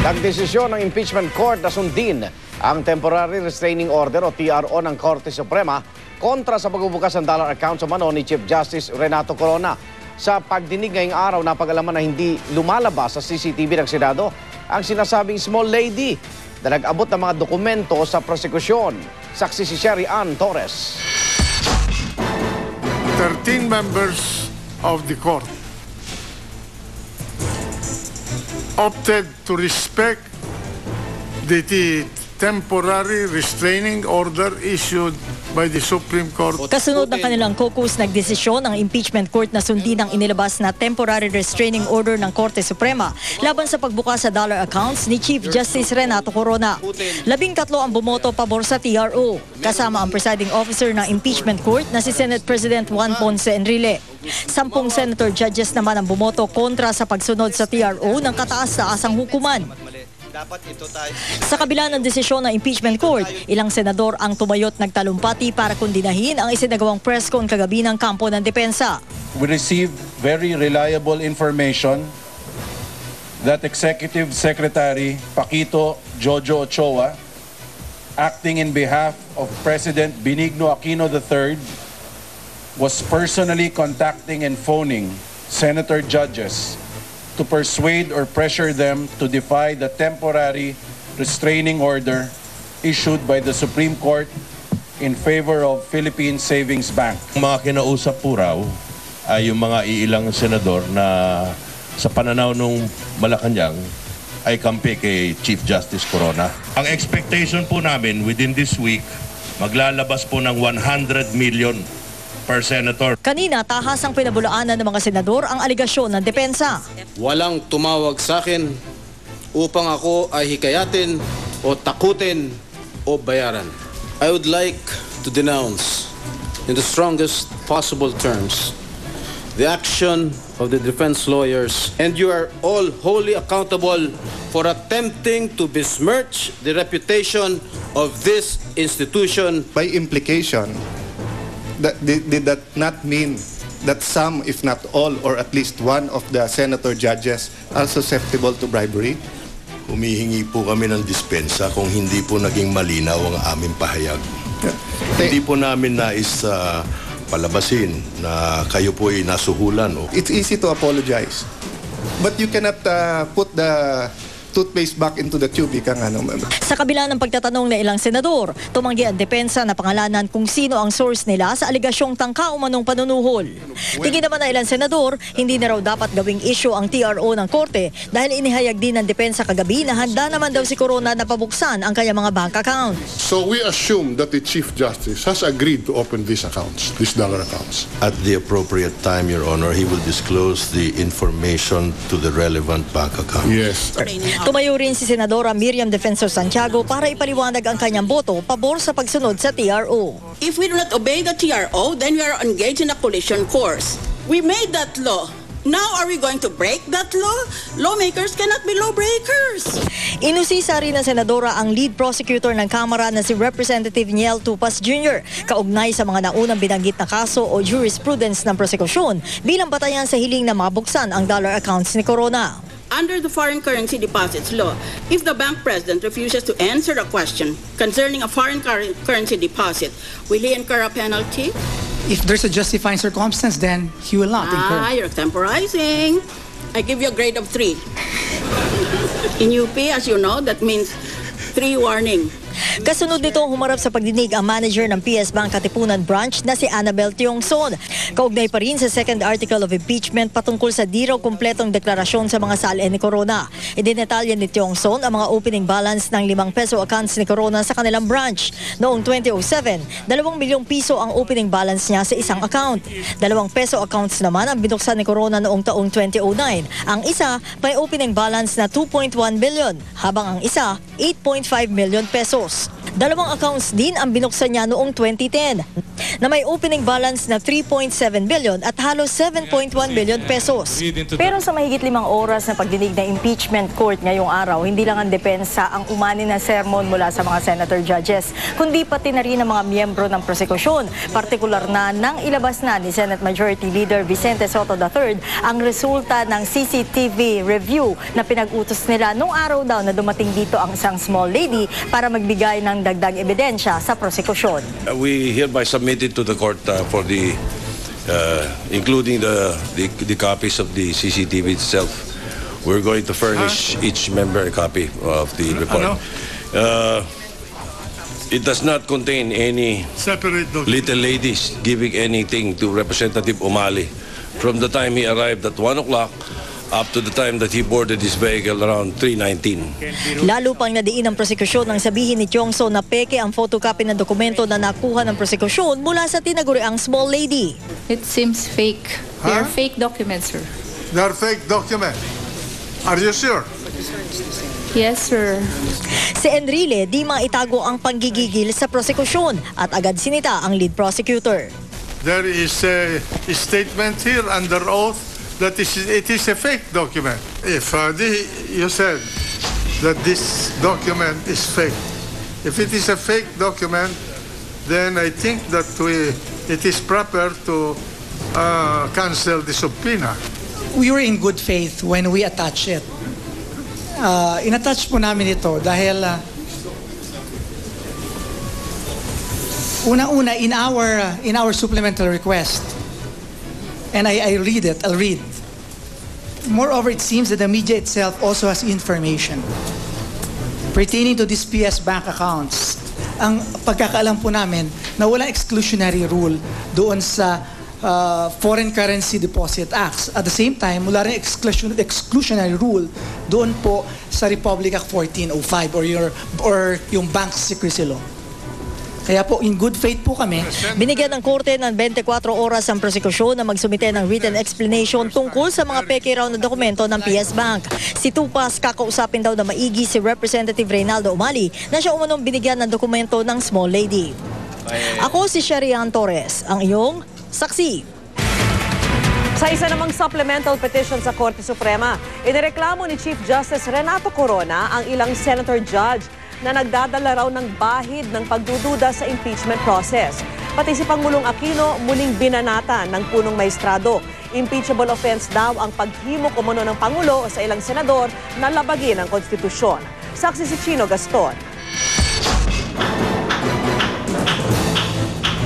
Nagdesisyon ng impeachment court na sundin ang Temporary Restraining Order o TRO ng Korte Suprema kontra sa pagbubukas ng dollar account sa mano ni Chief Justice Renato Corona. Sa pagdinig ngayong araw, napag-alaman na hindi lumalabas sa CCTV ng Senado ang sinasabing small lady na nag-abot ng mga dokumento sa prosekusyon. Saksi si Sherry Ann Torres. 13 members of the court opted to respect the temporary restraining order issued by the Supreme Court. Kasunod ng kanilang caucus, nagdesisyon ang impeachment court na sundin ang inilabas na temporary restraining order ng Korte Suprema laban sa pagbukas sa dollar accounts ni Chief Justice Renato Corona. 13 ang bumoto pabor sa TRO, kasama ang presiding officer ng impeachment court na si Senate President Juan Ponce Enrile. 10 senator judges naman ang bumoto kontra sa pagsunod sa TRO ng kataas-taasang hukuman. Sa kabila ng desisyon ng impeachment court, ilang senador ang tumayot nagtalumpati para kundinahin ang isinagawang press con kagabi ng kampo ng depensa. We received very reliable information that Executive Secretary Paquito Jojo Ochoa, acting in behalf of President Benigno Aquino III, was personally contacting and phoning senator judges to persuade or pressure them to defy the temporary restraining order issued by the Supreme Court in favor of Philippine Savings Bank. Mga kinausap po raw ay yung mga iilang senador na sa pananaw ng Malacanang ay kampi kay Chief Justice Corona. Ang expectation po namin within this week, maglalabas po ng 100 million per senator. Kanina, tahasang pinabulaanan ng mga senador ang aligasyon ng depensa. Walang tumawag sa akin upang ako ay hikayatin o takutin o bayaran. I would like to denounce in the strongest possible terms the action of the defense lawyers, and you are all wholly accountable for attempting to besmirch the reputation of this institution. By implication, did that not mean that some, if not all, or at least one of the senator judges are susceptible to bribery? Humihingi po kami ng dispensa kung hindi po naging malinaw ang aming pahayag. Hindi po namin nais palabasin na kayo po ay nasuhulan. It's easy to apologize, but you cannot put the toothpaste back into the tube. Sa kabila ng pagtatanong ng ilang senador, tumanggi ang depensa na pangalanan kung sino ang source nila sa aligasyong tangka umanong panunuhol. Tingin naman ng ilang senador, hindi na raw dapat gawing issue ang TRO ng korte dahil inihayag din ng depensa kagabi na handa naman daw si Corona na pabuksan ang kanyang mga bank account. So we assume that the Chief Justice has agreed to open these accounts, these dollar accounts. At the appropriate time, Your Honor, he will disclose the information to the relevant bank account. Yes. Tumayo rin si Senadora Miriam Defensor Santiago para ipaliwanag ang kanyang boto pabor sa pagsunod sa TRO. If we do not obey the TRO, then we are engaged in a collision course. We made that law. Now are we going to break that law? Lawmakers cannot be lawbreakers. Inusisa rin ng senadora ang lead prosecutor ng Kamara na si Representative Niel Tupas Jr. kaugnay sa mga naunang binanggit na kaso o jurisprudence ng prosekusyon bilang batayan sa hiling na mabuksan ang dollar accounts ni Corona. Under the foreign currency deposits law, if the bank president refuses to answer a question concerning a foreign currency deposit, will he incur a penalty? If there's a justifying circumstance, then he will not incur. You're temporizing. I give you a grade of 3. In UP, as you know, that means 3 warning. Kasunod nito, humarap sa pagdinig ang manager ng PS Bank Katipunan Branch na si Annabel Tiongson. Kaugnay pa rin sa second article of impeachment patungkol sa di raw kumpletong deklarasyon sa mga salin ni Corona. Idinetalya ni Tiongson ang mga opening balance ng 5 peso accounts ni Corona sa kanilang branch. Noong 2007, 2 milyong piso ang opening balance niya sa isang account. 2 peso accounts naman ang binuksan ni Corona noong taong 2009. Ang isa, may opening balance na 2.1 billion, habang ang isa, 8.5 million pesos. Dalawang accounts din ang binuksan niya noong 2010 na may opening balance na 3.7 billion at halos 7.1 billion pesos. Pero sa mahigit 5 oras na pagdinig ng impeachment court ngayong araw, hindi lang ang depensa ang umani na sermon mula sa mga senator judges, kundi pati na rin ang mga miyembro ng prosekusyon. Partikular na nang ilabas na ni Senate Majority Leader Vicente Soto III ang resulta ng CCTV review na pinag-utos nila nung araw daw na dumating dito ang isang small lady para magbigay ng dagdag ebidensya sa prosekusyon. We hereby submitted to the court for the including the copies of the CCTV itself. We're going to furnish each member a copy of the report. It does not contain any little ladies giving anything to Representative Umali from the time he arrived at 1 o'clock up to the time that he boarded his vehicle around 3:19. Lalo pang nadiin ang prosekusyon nang sabihin ni Tiongso na peke ang photocopy ng dokumento na nakuha ng prosekusyon mula sa tinaguriang small lady. It seems fake. They are fake documents, sir. They are fake documents. Are you sure? Yes, sir. Si Enrile di maitago ang panggigigil sa prosekusyon at agad sinita ang lead prosecutor. There is a statement here under oath that it is a fake document. If you said that this document is fake, if it is a fake document, then I think that it is proper to cancel the subpoena. We were in good faith when we attached it. In-attach po namin ito dahil una-una in our supplemental request, and I'll read. Moreover, it seems that the media itself also has information pertaining to these PS bank accounts. Ang pagkakaalam po namin na walang exclusionary rule doon sa Foreign Currency Deposit Acts. At the same time, wala rin exclusionary rule doon po sa Republic Act 1405 or yung Bank Secrecy Law. Kaya po, in good faith po kami. Binigyan ng korte ng 24 oras ang prosekusyon na magsumite ng written explanation tungkol sa mga peke raw na dokumento ng PS Bank. Si Tupas kakausapin daw na maigi si Representative Reynaldo Umali na siya umanong binigyan ng dokumento ng small lady. Ako si Sherian Torres, ang iyong saksi. Sa isa namang supplemental petition sa Korte Suprema, inireklamo ni Chief Justice Renato Corona ang ilang senator judge na nagdadala raw ng bahid ng pagdududa sa impeachment process. Pati si Pangulong Aquino muling binanata ng punong maestrado. Impeachable offense daw ang paghimok umano ng Pangulo sa ilang senador na labagin ang konstitusyon. Saksi si Chino Gaston.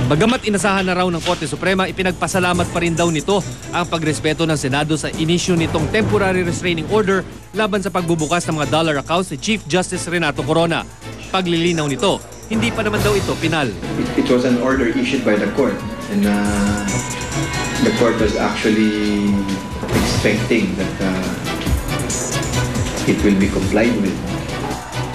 Bagamat inasahan na raw ng Korte Suprema, ipinagpasalamat pa rin daw nito ang pagrespeto ng Senado sa inisyu nitong temporary restraining order laban sa pagbubukas ng mga dollar accounts ni Chief Justice Renato Corona. Paglilinaw nito, hindi pa naman daw ito pinal. It was an order issued by the court and the court was actually expecting that it will be complied with.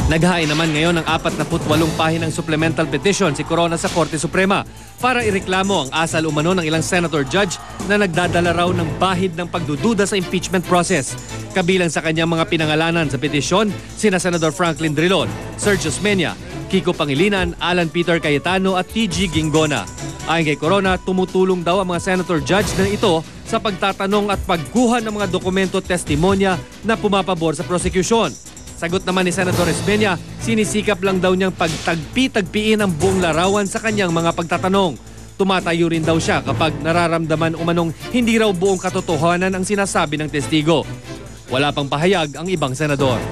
Naghain naman ngayon ng 48 pahinang supplemental petition si Corona sa Korte Suprema para ireklamo ang asal umano ng ilang senator judge na nagdadala raw ng bahid ng pagdududa sa impeachment process. Kabilang sa kanyang mga pinangalanan sa petisyon, sina Senador Franklin Drilon, Sergio Osmeña, Kiko Pangilinan, Alan Peter Cayetano at TG Ginggona. Ayon kay Corona, tumutulong daw ang mga senator judge na ito sa pagtatanong at pagkuha ng mga dokumento at testimonya na pumapabor sa prosecution. Sagot naman ni Senador Espeña, sinisikap lang daw niyang pagtagpi-tagpiin ang buong larawan sa kanyang mga pagtatanong. Tumatayo rin daw siya kapag nararamdaman umanong hindi raw buong katotohanan ang sinasabi ng testigo. Wala pang pahayag ang ibang senador.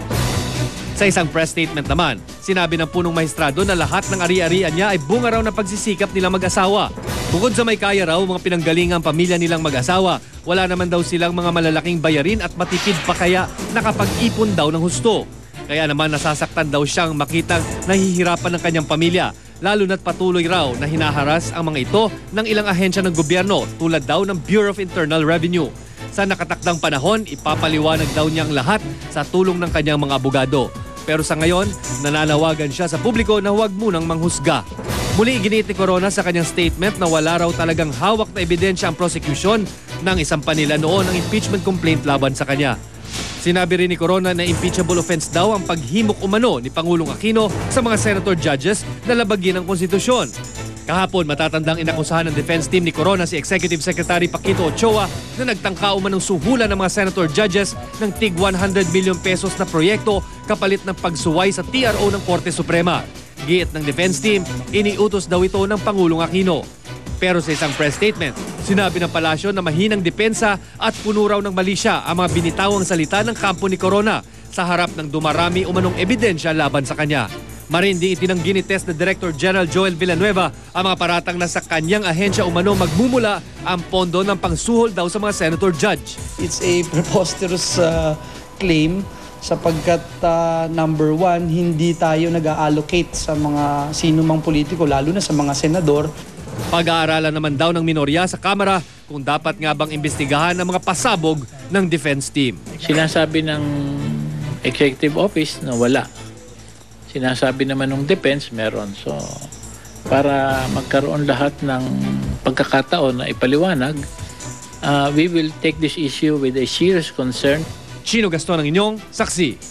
Sa isang press statement naman, sinabi ng punong maestrado na lahat ng ari-arian niya ay bunga raw ng pagsisikap nilang mag-asawa. Bukod sa may kaya raw mga pinanggalingang pamilya nilang mag-asawa, wala naman daw silang mga malalaking bayarin at matipid pa kaya nakapag-ipon daw ng husto. Kaya naman nasasaktan daw siyang makitang nahihirapan ng kanyang pamilya, lalo na't patuloy raw na hinaharas ang mga ito ng ilang ahensya ng gobyerno tulad daw ng Bureau of Internal Revenue. Sa nakatakdang panahon, ipapaliwanag daw niyang lahat sa tulong ng kanyang mga abogado. Pero sa ngayon, nananawagan siya sa publiko na huwag munang manghusga. Muli iginit ni Corona sa kanyang statement na wala raw talagang hawak na ebidensya ang prosecution nang isampa nila noon ang impeachment complaint laban sa kanya. Sinabi rin ni Corona na impeachable offense daw ang paghimok umano ni Pangulong Aquino sa mga senator judges na labagin ang konstitusyon. Kahapon, matatandang inakusahan ng defense team ni Corona si Executive Secretary Paquito Ochoa na nagtangka umanong suhulan ng mga senator judges ng tig 100 million pesos na proyekto kapalit ng pagsuway sa TRO ng Korte Suprema. Giit ng defense team, iniutos daw ito ng Pangulong Aquino. Pero sa isang press statement, sinabi ng palasyo na mahinang depensa at puno raw ng mali siya ang mga binitawang salita ng kampo ni Corona sa harap ng dumarami umanong ebidensya laban sa kanya. Marindi itinanggi ni TESDA Director General Joel Villanueva ang mga paratang na sa kanyang ahensya umano magmumula ang pondo ng pangsuhol daw sa mga senator judge. It's a preposterous claim sapagkat number one, hindi tayo nag-allocate sa mga sino mang politiko, lalo na sa mga senador. Pag-aaralan naman daw ng minorya sa Kamara kung dapat nga bang imbestigahan ang mga pasabog ng defense team. Sinasabi ng executive office na wala. Sinasabi naman ng defense meron. So, para magkaroon lahat ng pagkakataon na ipaliwanag, we will take this issue with a serious concern. Chino Gaston ang inyong saksi.